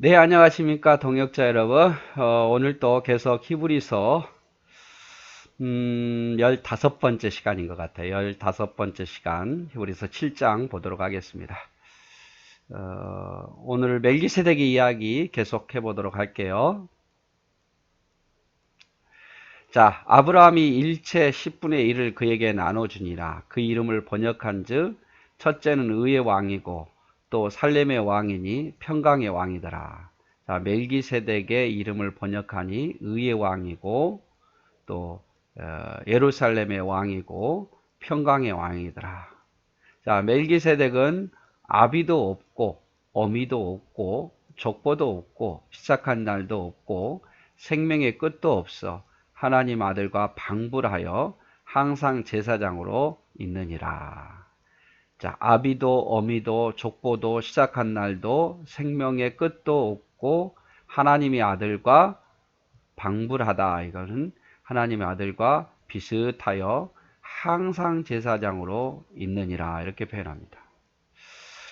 네, 안녕하십니까, 동역자 여러분. 오늘 또 계속 히브리서, 15번째 시간인 것 같아요. 15번째 시간, 히브리서 7장 보도록 하겠습니다. 오늘 멜기세덱의 이야기 계속해 보도록 할게요. 자, 아브라함이 일체 10분의 1을 그에게 나눠주니라. 그 이름을 번역한 즉, 첫째는 의의 왕이고, 또 살렘의 왕이니 평강의 왕이더라. 자, 멜기세덱의 이름을 번역하니 의의 왕이고, 또 예루살렘의 왕이고, 평강의 왕이더라. 자, 멜기세덱은 아비도 없고, 어미도 없고, 족보도 없고, 시작한 날도 없고, 생명의 끝도 없어 하나님 아들과 방불하여 항상 제사장으로 있느니라. 자, 아비도 어미도 족보도 시작한 날도 생명의 끝도 없고 하나님의 아들과 방불하다. 이거는 하나님의 아들과 비슷하여 항상 제사장으로 있느니라. 이렇게 표현합니다.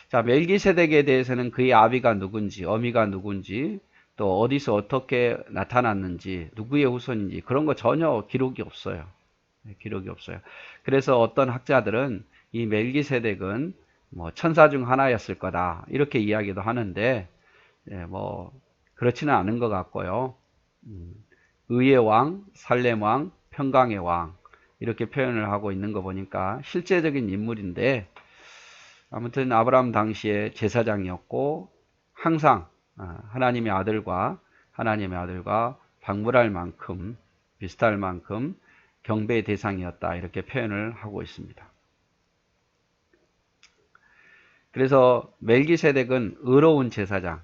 자, 멜기세덱에 대해서는 그의 아비가 누군지, 어미가 누군지, 또 어디서 어떻게 나타났는지, 누구의 후손인지 그런 거 전혀 기록이 없어요. 기록이 없어요. 그래서 어떤 학자들은 이 멜기세덱은 뭐 천사 중 하나였을 거다 이렇게 이야기도 하는데 뭐 그렇지는 않은 것 같고요. 의의 왕, 살렘 왕, 평강의 왕 이렇게 표현을 하고 있는 거 보니까 실제적인 인물인데 아무튼 아브라함 당시에 제사장이었고 항상 하나님의 아들과 방불할 만큼 비슷할 만큼 경배의 대상이었다 이렇게 표현을 하고 있습니다. 그래서 멜기세덱은 의로운 제사장,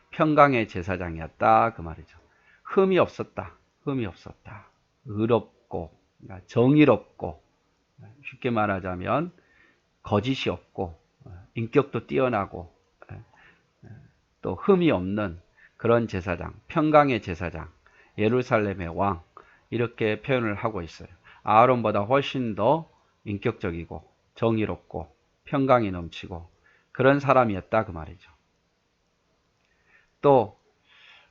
평강의 제사장이었다 그 말이죠. 흠이 없었다. 의롭고 그러니까 정의롭고 쉽게 말하자면 거짓이 없고 인격도 뛰어나고 또 흠이 없는 그런 제사장, 평강의 제사장, 예루살렘의 왕 이렇게 표현을 하고 있어요. 아론보다 훨씬 더 인격적이고 정의롭고 평강이 넘치고 그런 사람이었다 그 말이죠. 또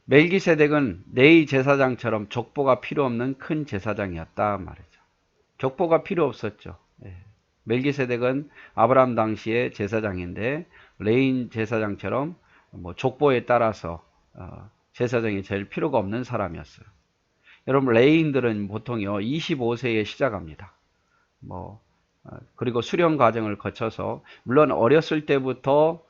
멜기세덱은 레위 제사장처럼 족보가 필요 없는 큰 제사장이었다 말이죠. 족보가 필요 없었죠. 멜기세덱은 아브라함 당시의 제사장인데 레위 제사장처럼 뭐 족보에 따라서 제사장이 제일 필요가 없는 사람이었어요. 여러분 레위인들은 보통요 25세에 시작합니다. 그리고 수련 과정을 거쳐서 물론 어렸을 때부터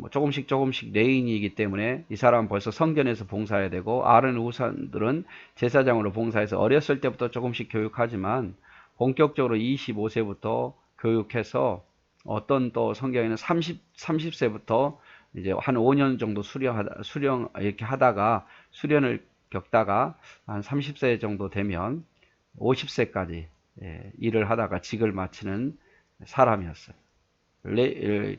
조금씩 레인이기 때문에 이 사람은 벌써 성전에서 봉사해야 되고 아론 후손들은 제사장으로 봉사해서 어렸을 때부터 조금씩 교육하지만 본격적으로 25세부터 교육해서 어떤 또 성경에는 30세부터 이제 한 5년 정도 수련 이렇게 하다가 수련을 겪다가 한 30세 정도 되면 50세까지 일을 하다가 직을 마치는 사람이었어요.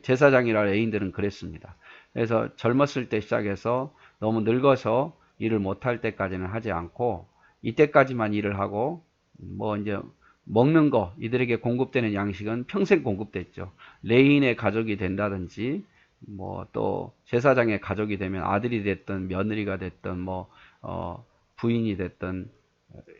제사장이라 레인들은 그랬습니다. 그래서 젊었을 때 시작해서 너무 늙어서 일을 못할 때까지는 하지 않고 이때까지만 일을 하고 뭐 이제 먹는 거 이들에게 공급되는 양식은 평생 공급됐죠. 레인의 가족이 된다든지 뭐 또 제사장의 가족이 되면 아들이 됐든 며느리가 됐든 부인이 됐든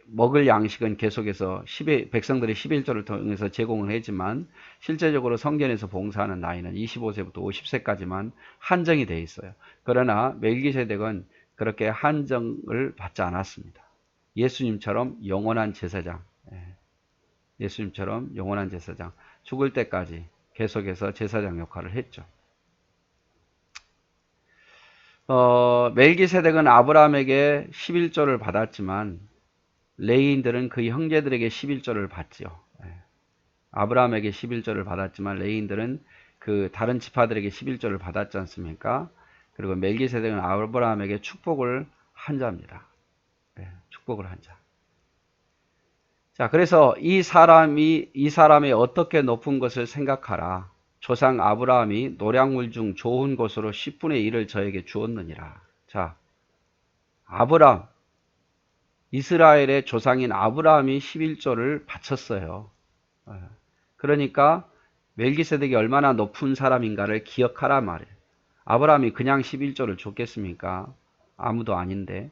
먹을 양식은 계속해서 백성들의 11조를 통해서 제공을 했지만 실제적으로 성전에서 봉사하는 나이는 25세부터 50세까지만 한정이 되어 있어요. 그러나 멜기세덱은 그렇게 한정을 받지 않았습니다. 예수님처럼 영원한 제사장, 죽을 때까지 계속해서 제사장 역할을 했죠. 멜기세덱은 아브라함에게 11조를 받았지만 레위인들은 그 형제들에게 11조를 받지요. 아브라함에게 11조를 받았지만 레위인들은 그 다른 지파들에게 11조를 받았지 않습니까? 그리고 멜기세덱은 아브라함에게 축복을 한 자입니다. 축복을 한 자. 자, 그래서 이 사람이 어떻게 높은 것을 생각하라. 조상 아브라함이 노량물 중 좋은 곳으로 10분의 1을 저에게 주었느니라. 자, 아브라함, 이스라엘의 조상인 아브라함이 11조를 바쳤어요. 그러니까 멜기세덱이 얼마나 높은 사람인가를 기억하라 말이에요. 아브라함이 그냥 11조를 줬겠습니까? 아무도 아닌데.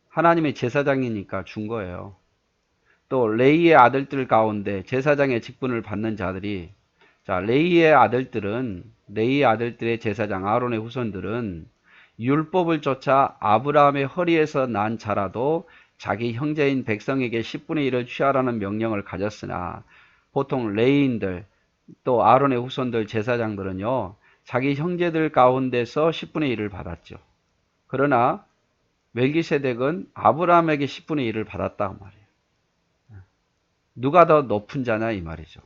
하나님의 제사장이니까 준 거예요. 또 레이의 아들들 가운데 제사장의 직분을 받는 자들이, 자, 레이의 아들들의 제사장 아론의 후손들은 율법을 쫓아 아브라함의 허리에서 난 자라도 자기 형제인 백성에게 10분의 1을 취하라는 명령을 가졌으나, 보통 레이인들 또 아론의 후손들 제사장들은요, 자기 형제들 가운데서 10분의 1을 받았죠. 그러나 멜기세덱은 아브라함에게 10분의 1을 받았다 말이에요. 누가 더 높은 자냐 이 말이죠.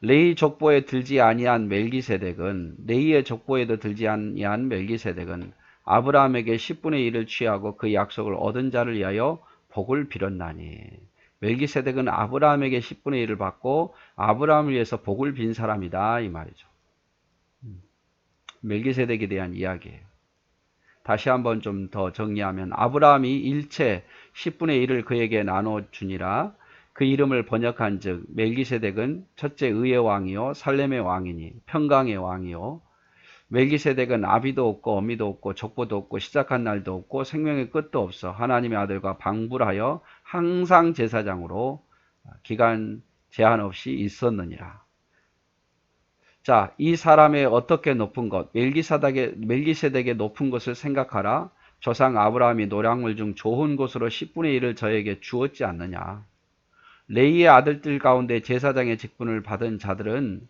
레이 족보에 들지 아니한 멜기세덱은, 레이의 족보에도 들지 아니한 멜기세덱은 아브라함에게 10분의 1을 취하고 그 약속을 얻은 자를 위하여 복을 빌었나니, 멜기세덱은 아브라함에게 10분의 1을 받고 아브라함을 위해서 복을 빈 사람이다 이 말이죠. 멜기세덱에 대한 이야기예요. 다시 한번 좀 더 정리하면, 아브라함이 일체 10분의 1을 그에게 나눠주니라. 그 이름을 번역한 즉 멜기세덱은 첫째 의의 왕이요 살렘의 왕이니 평강의 왕이요, 멜기세덱은 아비도 없고 어미도 없고 족보도 없고 시작한 날도 없고 생명의 끝도 없어 하나님의 아들과 방불하여 항상 제사장으로 기간 제한 없이 있었느니라. 자, 이 사람의 어떻게 높은 것, 멜기세덱의 높은 것을 생각하라. 조상 아브라함이 노량물 중 좋은 곳으로 10분의 1을 저에게 주었지 않느냐. 레이의 아들들 가운데 제사장의 직분을 받은 자들은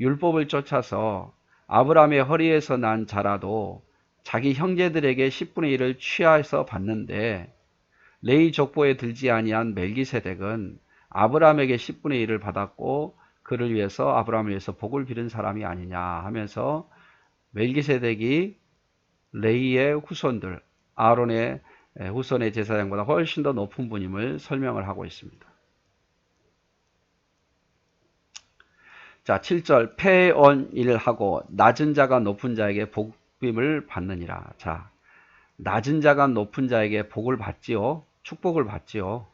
율법을 쫓아서 아브라함의 허리에서 난 자라도 자기 형제들에게 10분의 1을 취하해서 받는데, 레이 족보에 들지 아니한 멜기세덱은 아브라함에게 10분의 1을 받았고 그를 위해서, 아브라함을 위해서 복을 빌은 사람이 아니냐 하면서 멜기세덱이 레이의 후손들, 아론의 후손의 제사장보다 훨씬 더 높은 분임을 설명을 하고 있습니다. 자, 7절 폐언일 하고 낮은 자가 높은 자에게 복임을 받느니라. 자, 낮은 자가 높은 자에게 복을 받지요. 축복을 받지요.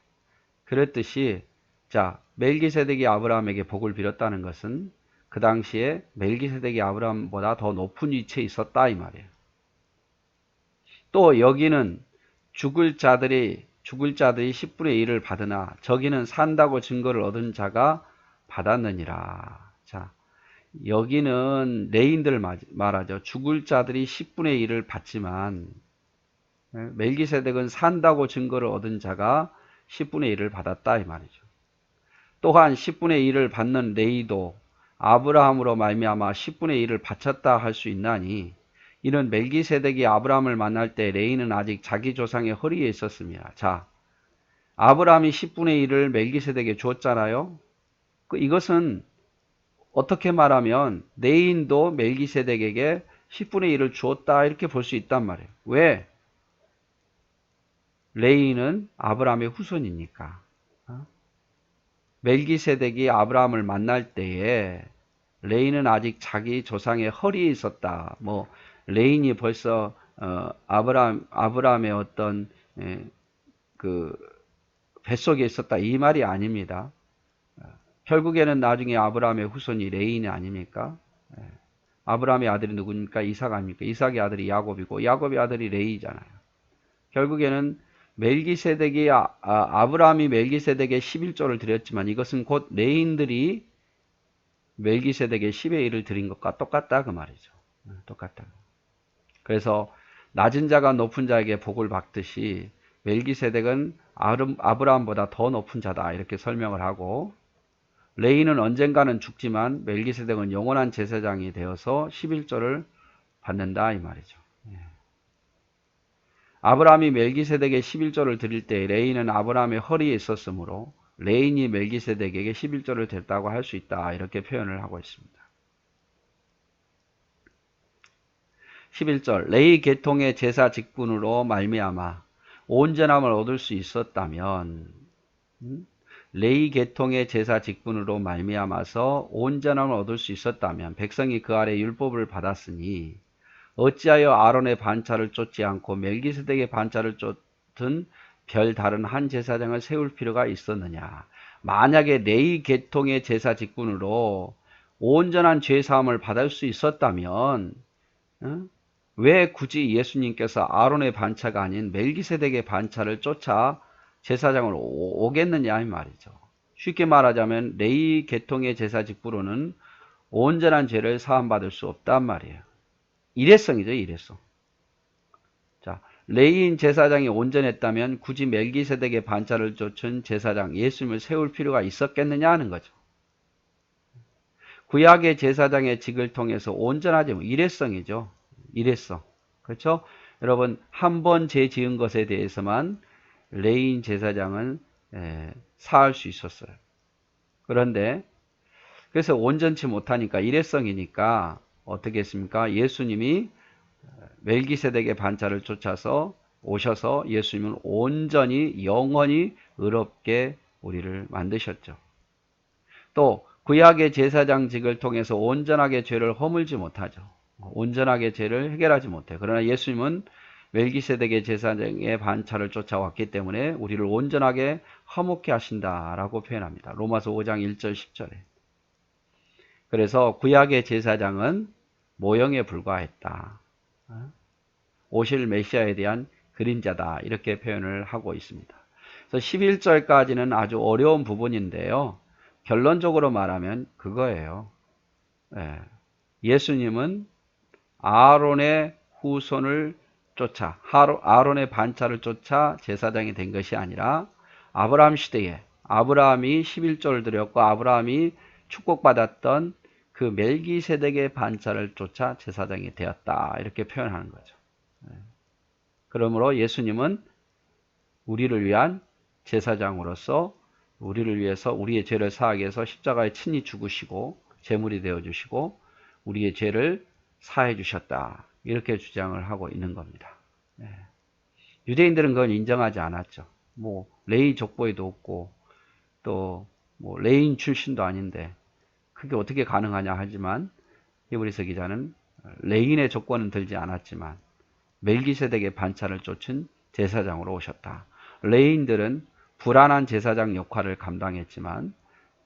그랬듯이, 자, 멜기세덱이 아브라함에게 복을 빌었다는 것은 그 당시에 멜기세덱이 아브라함보다 더 높은 위치에 있었다 이 말이에요. 또 여기는 죽을 자들이 10분의 1을 받으나 저기는 산다고 증거를 얻은 자가 받았느니라. 자, 여기는 레인들 말하죠. 죽을 자들이 10분의 1을 받지만 멜기세덱은 산다고 증거를 얻은 자가 10분의 1을 받았다 이 말이죠. 또한 10분의 1을 받는 레이도 아브라함으로 말미암아 10분의 1을 바쳤다 할 수 있나니, 이는 멜기세덱이 아브라함을 만날 때 레이는 아직 자기 조상의 허리에 있었습니다. 자, 아브라함이 10분의 1을 멜기세덱에게 줬잖아요. 이것은 어떻게 말하면 레인도 멜기세덱에게 10분의 1을 주었다 이렇게 볼 수 있단 말이에요. 왜? 레이는 아브라함의 후손이니까. 멜기세덱이 아브라함을 만날 때에 레이는 아직 자기 조상의 허리에 있었다. 뭐 레인이 벌써 아브라함의 어떤 그 뱃속에 있었다 이 말이 아닙니다. 결국에는 나중에 아브라함의 후손이 레인이 아닙니까? 아브라함의 아들이 누굽니까? 이삭 아닙니까? 이삭의 아들이 야곱이고 야곱의 아들이 레이잖아요. 결국에는 멜기세덱이 아브라함이 멜기세덱에 11조를 드렸지만 이것은 곧 레인들이 멜기세덱에 10의 1을 드린 것과 똑같다 그 말이죠. 똑같다. 그래서 낮은 자가 높은 자에게 복을 받듯이 멜기세덱은 아브라함보다 더 높은 자다 이렇게 설명을 하고, 레이는 언젠가는 죽지만 멜기세덱은 영원한 제사장이 되어서 11조를 받는다 이 말이죠. 아브라함이 멜기세덱에 11조를 드릴 때 레이는 아브라함의 허리에 있었으므로 레인이 멜기세덱에게 11조를 댔다고 할 수 있다 이렇게 표현을 하고 있습니다. 11절 레이 계통의 제사 직분으로 말미암아 온전함을 얻을 수 있었다면, 레이 계통의 제사 직분으로 말미암아서 온전함을 얻을 수 있었다면 백성이 그 아래 율법을 받았으니 어찌하여 아론의 반차를 쫓지 않고 멜기세덱의 반차를 쫓은 별 다른 한 제사장을 세울 필요가 있었느냐. 만약에 레이 계통의 제사 직분으로 온전한 죄사함을 받을 수 있었다면 왜 굳이 예수님께서 아론의 반차가 아닌 멜기세덱의 반차를 쫓아 제사장을 오겠느냐 이 말이죠. 쉽게 말하자면 레위 계통의 제사 직부로는 온전한 죄를 사함받을 수 없단 말이에요. 일회성이죠, 일회성. 자, 레위인 제사장이 온전했다면 굳이 멜기세덱의 반차를 쫓은 제사장 예수님을 세울 필요가 있었겠느냐 하는 거죠. 구약의 제사장의 직을 통해서 온전하지 일회성이죠. 일회성. 그렇죠? 여러분 한 번 죄 지은 것에 대해서만 레위인 제사장은 사할 수 있었어요. 그런데 그래서 온전치 못하니까 일회성이니까 어떻게 했습니까? 예수님이 멜기세덱의 반차를 쫓아서 오셔서 예수님은 온전히 영원히 의롭게 우리를 만드셨죠. 또 구약의 제사장직을 통해서 온전하게 죄를 허물지 못하죠. 온전하게 죄를 해결하지 못해요. 그러나 예수님은 멜기세덱의 제사장의 반차를 쫓아왔기 때문에 우리를 온전하게 화목케 하신다라고 표현합니다. 로마서 5장 1절 10절에. 그래서 구약의 제사장은 모형에 불과했다. 오실 메시아에 대한 그림자다. 이렇게 표현을 하고 있습니다. 그래서 11절까지는 아주 어려운 부분인데요. 결론적으로 말하면 그거예요. 예수님은 아론의 후손을 쫓아, 아론의 반차를 쫓아 제사장이 된 것이 아니라 아브라함 시대에 아브라함이 11조를 드렸고 아브라함이 축복받았던 그 멜기세덱의 반차를 쫓아 제사장이 되었다. 이렇게 표현하는 거죠. 그러므로 예수님은 우리를 위한 제사장으로서 우리를 위해서 우리의 죄를 사하게 해서 십자가에 친히 죽으시고 제물이 되어주시고 우리의 죄를 사해 주셨다. 이렇게 주장을 하고 있는 겁니다. 유대인들은 그걸 인정하지 않았죠. 뭐 레위 족보에도 없고 또 뭐 레위인 출신도 아닌데 그게 어떻게 가능하냐 하지만 히브리서 기자는 레위인의 조건은 들지 않았지만 멜기세덱의 반차를 쫓은 제사장으로 오셨다. 레위인들은 불안한 제사장 역할을 감당했지만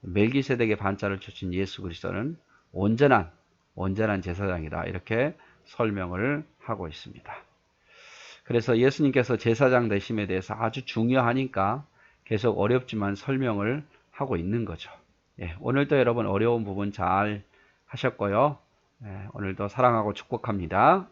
멜기세덱의 반차를 쫓은 예수 그리스도는 온전한 제사장이다. 이렇게 설명을 하고 있습니다. 그래서 예수님께서 제사장 되심에 대해서 아주 중요하니까 계속 어렵지만 설명을 하고 있는 거죠. 오늘도 여러분 어려운 부분 잘 하셨고요. 오늘도 사랑하고 축복합니다.